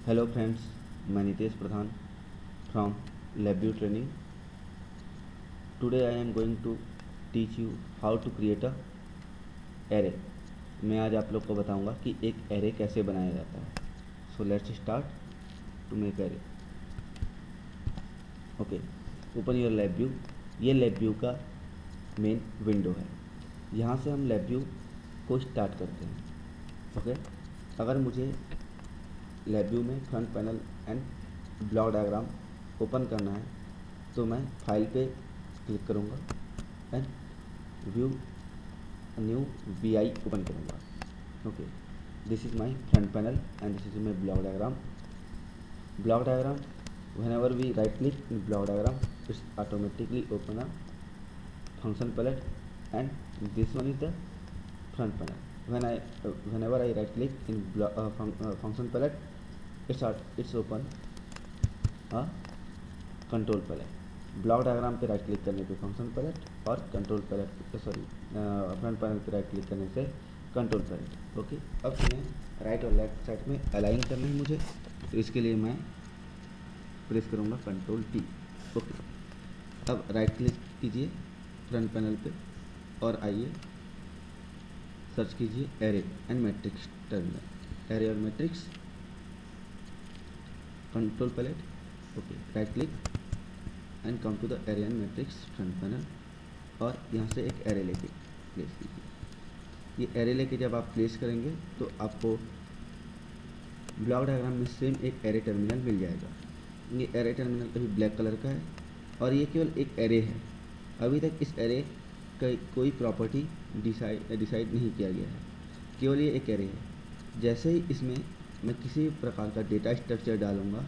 Hello friends, मैं नितेश प्रधान from LabView Training. Today I am going to teach you how to create a array. मैं आज आप लोग को बताऊंगा कि एक array कैसे बनाया जाता है. So let's start to make array. Okay, open your LabView. ये LabView का मेन विंडो है. यहाँ से हम LabView को स्टार्ट करते हैं. ओके, अगर मुझे LabView में front panel and block diagram open करना है तो मैं फाइल पे क्लिक करूँगा and view new VI open करूँगा. Okay, this is my front panel and this is my block diagram. whenever we right click in block diagram, it's automatically open a function palette and this one is the front panel. Whenever I right click in function palette, it's open a control palette. Block diagram पे right click करने पे function palette और control palette front panel पे right click करने से control palette. Okay, अब इन्हें right और लेफ्ट साइड में अलाइन करना है मुझे, तो इसके लिए मैं प्रेस करूँगा कंट्रोल T. ओके, अब राइट क्लिक कीजिए फ्रंट पैनल पे और आइए सर्च कीजिए array and matrix terminal. Array और matrix control palette. Okay, right click and come to the array and matrix front panel और यहाँ से एक एरे लेके प्लेस कीजिए. ये एरे लेके जब आप प्लेस करेंगे तो आपको ब्लॉक डायग्राम में सेम एक एरे टर्मिनल मिल जाएगा. ये एरे टर्मिनल अभी ब्लैक कलर का है और ये केवल एक एरे है. अभी तक इस एरे का कोई प्रॉपर्टी डिसाइड नहीं किया गया है, केवल ये एक एरे है. जैसे ही इसमें मैं किसी प्रकार का डेटा स्ट्रक्चर डालूँगा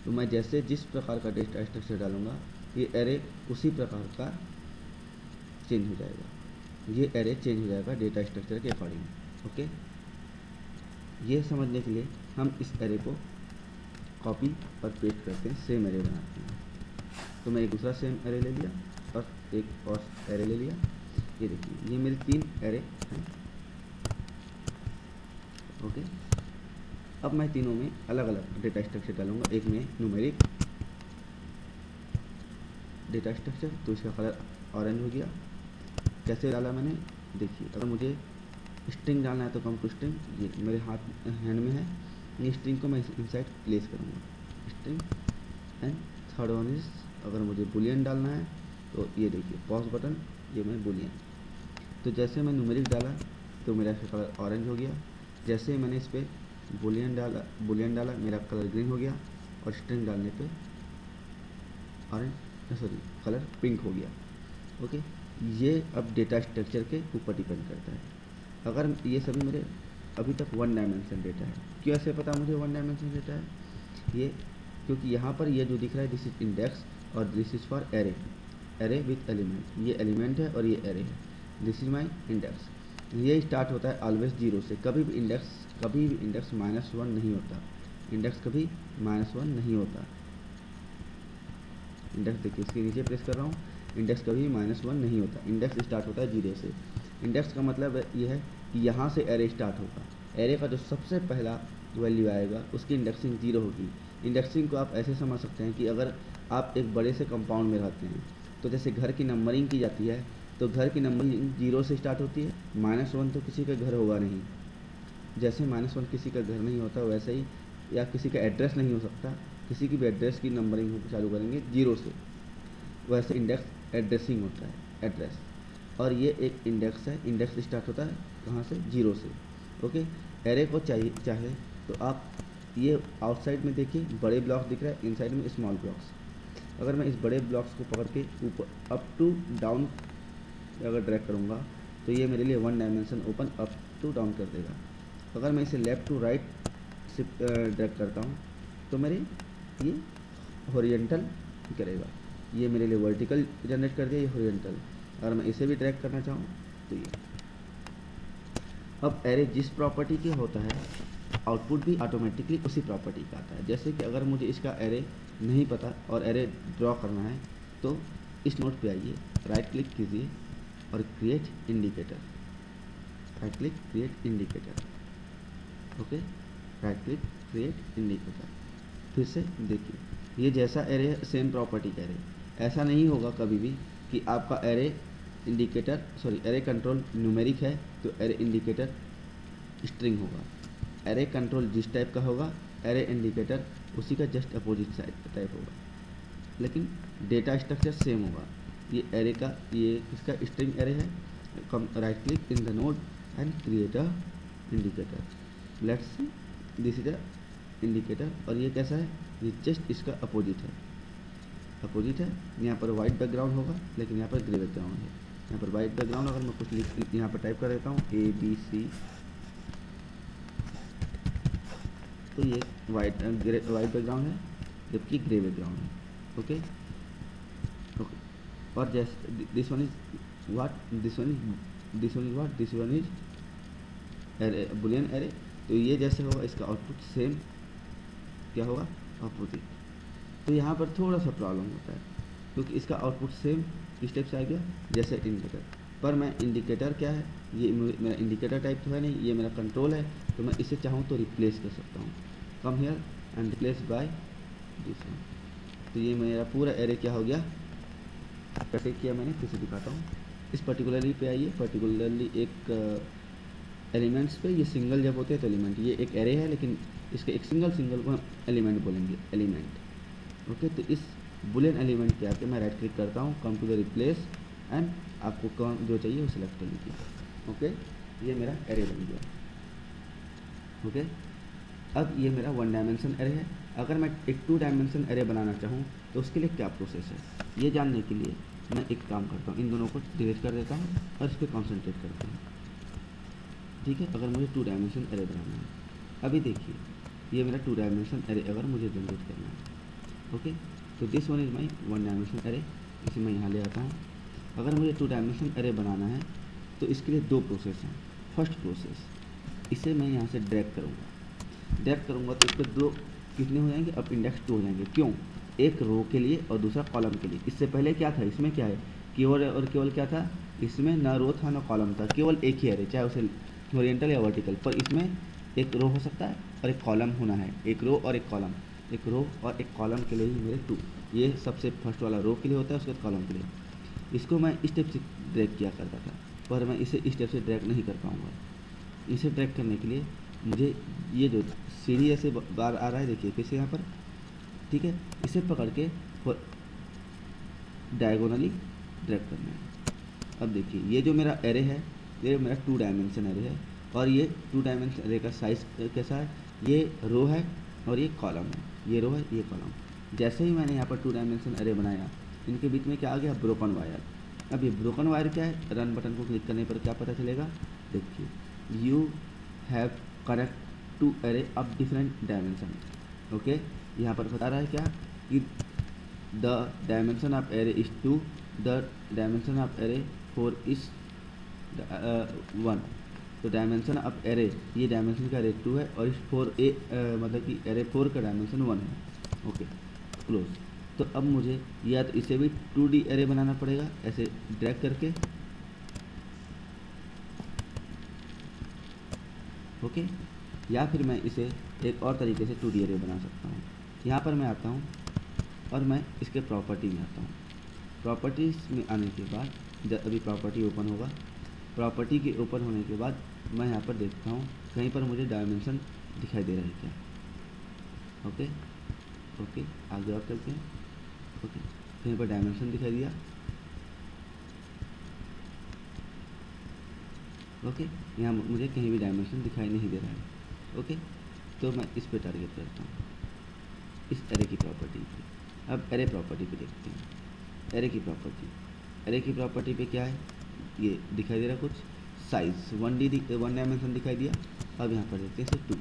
तो मैं जैसे जिस प्रकार का डेटा स्ट्रक्चर डालूँगा ये एरे उसी प्रकार का चेंज हो जाएगा. ये एरे चेंज हो जाएगा डेटा स्ट्रक्चर के अकॉर्डिंग. ओके, ये समझने के लिए हम इस एरे को कॉपी और पेस्ट करते हैं, सेम एरे बनाते हैं. तो मैं एक दूसरा सेम एरे ले लिया और एक और एरे ले लिया. ये देखिए, ये मेरे 3 एरे हैं. ओके, अब मैं तीनों में अलग अलग डेटा स्ट्रक्चर डालूंगा. एक में न्यूमेरिक डेटा स्ट्रक्चर, तो इसका कलर ऑरेंज हो गया. कैसे डाला मैंने देखिए, अगर मुझे स्ट्रिंग डालना है तो कम टू स्ट्रिंग, ये मेरे हैंड में है. ये स्ट्रिंग को मैं इनसाइड प्लेस करूँगा, string. And third one is, अगर मुझे बुलियन डालना है तो ये देखिए पॉज बटन, ये मैं बुलियन. तो जैसे मैं न्यूमेरिक डाला तो मेरा कलर ऑरेंज हो गया. जैसे मैंने इस पर बुलियन डाला मेरा कलर ग्रीन हो गया और स्ट्रिंग डालने पे कलर पिंक हो गया. ओके, ये अब डेटा स्ट्रक्चर के ऊपर डिपेंड करता है. अगर ये सभी मेरे अभी तक 1 डायमेंशन डेटा है. क्यों ऐसे पता मुझे 1 डायमेंशन डेटा है? ये क्योंकि यहाँ पर ये जो दिख रहा है दिस इज इंडेक्स और this is for array with element. ये एलिमेंट है और ये एरे है. This is my index. ये स्टार्ट होता है ऑलवेज 0 से. कभी भी इंडेक्स -1 नहीं होता. इंडेक्स कभी -1 नहीं होता. इंडेक्स देखिए, इसके नीचे प्रेस कर रहा हूँ, इंडेक्स कभी -1 नहीं होता. इंडेक्स स्टार्ट होता है 0 से. इंडेक्स का मतलब ये है कि यहाँ से एरे स्टार्ट होगा. एरे का जो सबसे पहला वैल्यू आएगा उसकी इंडेक्सिंग 0 होगी. इंडेक्सिंग को आप ऐसे समझ सकते हैं कि अगर आप एक बड़े से कंपाउंड में रहते हैं तो जैसे घर की नंबरिंग की जाती है तो घर की नंबरिंग 0 से स्टार्ट होती है. -1 तो किसी का घर होगा नहीं. जैसे -1 किसी का घर नहीं होता वैसे ही, या किसी का एड्रेस नहीं हो सकता, किसी की भी एड्रेस की नंबरिंग चालू करेंगे 0 से, वैसे इंडेक्स एड्रेसिंग होता है, एड्रेस. और ये एक इंडेक्स है. इंडेक्स स्टार्ट होता है कहाँ से? 0 से. ओके, एरे को चाहे तो आप ये आउटसाइड में देखिए बड़े ब्लॉक्स दिख रहा है, इनसाइड में स्मॉल ब्लॉक्स. अगर मैं इस बड़े ब्लॉक्स को पकड़ के ऊपर अप टू डाउन अगर ड्रैग करूँगा तो ये मेरे लिए 1 dimension open up to down कर देगा. अगर मैं इसे लेफ़्ट टू राइट से ड्रैग करता हूँ तो मेरे ये हॉरिजॉन्टल करेगा. ये मेरे लिए वर्टिकल जनरेट कर दिया, ये हॉरिजॉन्टल. अगर मैं इसे भी ड्रैग करना चाहूँ तो ये. अब एरे जिस प्रॉपर्टी के होता है आउटपुट भी ऑटोमेटिकली उसी प्रॉपर्टी का आता है. जैसे कि अगर मुझे इसका एरे नहीं पता और एरे ड्रॉ करना है तो इस नोट पे आइए, राइट क्लिक कीजिए और create indicator. Right click create indicator. Okay, right click create indicator. फिर से देखिए, ये जैसा एरे है सेम प्रॉपर्टी का एरे। ऐसा नहीं होगा कभी भी कि आपका array indicator array control numeric है तो एरे इंडिकेटर स्ट्रिंग होगा। एरे कंट्रोल जिस टाइप का होगा एरे इंडिकेटर उसी का जस्ट अपोजिट साइड टाइप होगा, लेकिन डेटा स्ट्रक्चर सेम होगा। ये एरे का, ये इसका स्ट्रिंग एरे है। Come right click in the node and create a indicator. Let's see, this is a indicator. और ये कैसा है, ये जस्ट इसका अपोजिट है। अपोजिट है, यहाँ पर वाइट बैकग्राउंड होगा लेकिन यहाँ पर ग्रे बैकग्राउंड है। यहाँ पर वाइट बैकग्राउंड, अगर मैं कुछ यहाँ पर टाइप कर देता हूँ ABC, तो ये वाइट बैकग्राउंड है जबकि ग्रे बैकग्राउंड है। Okay okay. और जैसे this one is what, this one is what, this one is array, Boolean array. तो ये जैसे होगा इसका आउटपुट सेम क्या होगा, अपोजिट। तो यहाँ पर थोड़ा सा प्रॉब्लम होता है क्योंकि इसका आउटपुट सेम किस टाइप से आ गया जैसे इंडिकेटर। पर मैं इंडिकेटर क्या है, ये मेरा इंडिकेटर टाइप तो है नहीं, ये मेरा कंट्रोल है। तो मैं इसे चाहूँ तो रिप्लेस कर सकता हूँ। Come here and replace by this one. तो ये मेरा पूरा एरे क्या हो गया, कैसे किया मैंने फिर से दिखाता हूँ। इस पर्टिकुलरली पे आइए, पर्टिकुलरली एक एलिमेंट्स पे। ये सिंगल जब होते हैं तो एलिमेंट, ये एक एरे है लेकिन इसके एक सिंगल को हम एलिमेंट बोलेंगे, एलिमेंट। ओके, तो इस बुलियन एलिमेंट पे आके मैं राइट क्लिक करता हूँ, come to the replace and आपको कौन जो चाहिए वो सिलेक्ट कर लीजिए। ओके, ये मेरा एरे बन गया। ओके, अब ये मेरा 1 डायमेंशन एरे है। अगर मैं एक 2 डायमेंशन एरे बनाना चाहूँ तो उसके लिए क्या प्रोसेस है, ये जानने के लिए मैं एक काम करता हूँ, इन दोनों को डिलीट कर देता हूँ और इस पर कॉन्सेंट्रेट करता हूँ। ठीक है, अगर मुझे 2 डायमेंशन एरे बनाना है, अभी देखिए ये मेरा 2 डायमेंशन एरे अगर मुझे जनरेट करना है। ओके, तो this one is my 1 dimension array. इसे मैं यहाँ ले आता हूँ। अगर मुझे 2 डायमेंशन एरे बनाना है तो इसके लिए 2 प्रोसेस हैं। फर्स्ट प्रोसेस, इसे मैं यहाँ से ड्रैग करूँगा तो इसके 2 कितने हो जाएंगे, अब इंडेक्स 2 हो जाएंगे। क्यों, एक रो के लिए और दूसरा कॉलम के लिए। इससे पहले क्या था, इसमें क्या है, केवल और केवल क्या था, इसमें ना रो था ना कॉलम था, केवल एक ही एरे, चाहे उसे हॉरिजॉन्टल या वर्टिकल। पर इसमें एक रो हो सकता है और एक कॉलम होना है, एक रो और एक कॉलम। एक रो और एक कॉलम के लिए ही मेरे 2, ये सबसे फर्स्ट वाला रो के लिए होता है, उसके बाद कॉलम के लिए। इसको मैं इस टाइप से ड्रैग किया करता था, पर मैं इसे इस टाइप से ड्रैग नहीं कर पाऊँगा। इसे ड्रैग करने के लिए मुझे ये जो सीढ़ी ऐसे बार आ रहा है, देखिए फिर से यहाँ पर, ठीक है, इसे पकड़ के डायगोनली ड्रैग करना है। अब देखिए ये जो मेरा एरे है, ये मेरा 2 डायमेंशन एरे है और ये 2 डायमेंशन एरे का साइज कैसा है, ये रो है और ये कॉलम है, ये रो है ये कॉलम। जैसे ही मैंने यहाँ पर 2 डायमेंशन एरे बनाया, इनके बीच में क्या आ गया, ब्रोकन वायर। अब ये ब्रोकन वायर क्या है, रन बटन को क्लिक करने पर क्या पता चलेगा, देखिए you have connect to array of different dimension. Okay, यहाँ पर बता रहा है क्या कि the dimension of array is 2, the dimension of array 4 is 1। तो डायमेंशन ऑफ एरे, ये डायमेंशन का एरे 2 है और इस 4A मतलब कि एरे 4 का डायमेंशन 1 है। Okay, close. तो अब मुझे या तो इसे भी 2D एरे बनाना पड़ेगा ऐसे ड्रैग करके। ओके, या फिर मैं इसे एक और तरीके से 2D एरे बना सकता हूँ। यहाँ पर मैं आता हूँ और मैं इसके प्रॉपर्टी में आता हूँ। प्रॉपर्टीज़ में आने के बाद अभी प्रॉपर्टी ओपन होगा। प्रॉपर्टी के ओपन होने के बाद मैं यहाँ पर देखता हूँ कहीं पर मुझे डायमेंशन दिखाई दे रहा है क्या। ओके ओके, आगे और चलते हैं। ओके, कहीं पर डायमेंशन दिखाई दिया। ओके, यहाँ मुझे कहीं भी डायमेंशन दिखाई नहीं दे रहा है। ओके, तो मैं इस पे टारगेट करता हूँ, इस एरे की प्रॉपर्टी पे। अब एरे प्रॉपर्टी पे देखते हैं। एरे की प्रॉपर्टी पे क्या है, ये दिखाई दे रहा कुछ साइज 1 डायमेंशन दिखाई दिया। अब यहाँ पर देखते हैं इसे 2,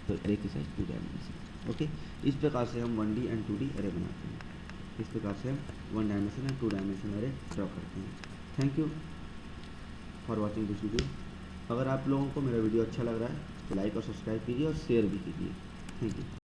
तो एरे की साइज 2 डायमेंशन। ओके, इस प्रकार से हम 1D एंड 2D एरे बनाते हैं। इस प्रकार से हम 1 dimension and 2 dimension array draw करते हैं। Thank you for watching this video. अगर आप लोगों को मेरा वीडियो अच्छा लग रहा है तो लाइक और सब्सक्राइब कीजिए और शेयर भी कीजिए। Thank you.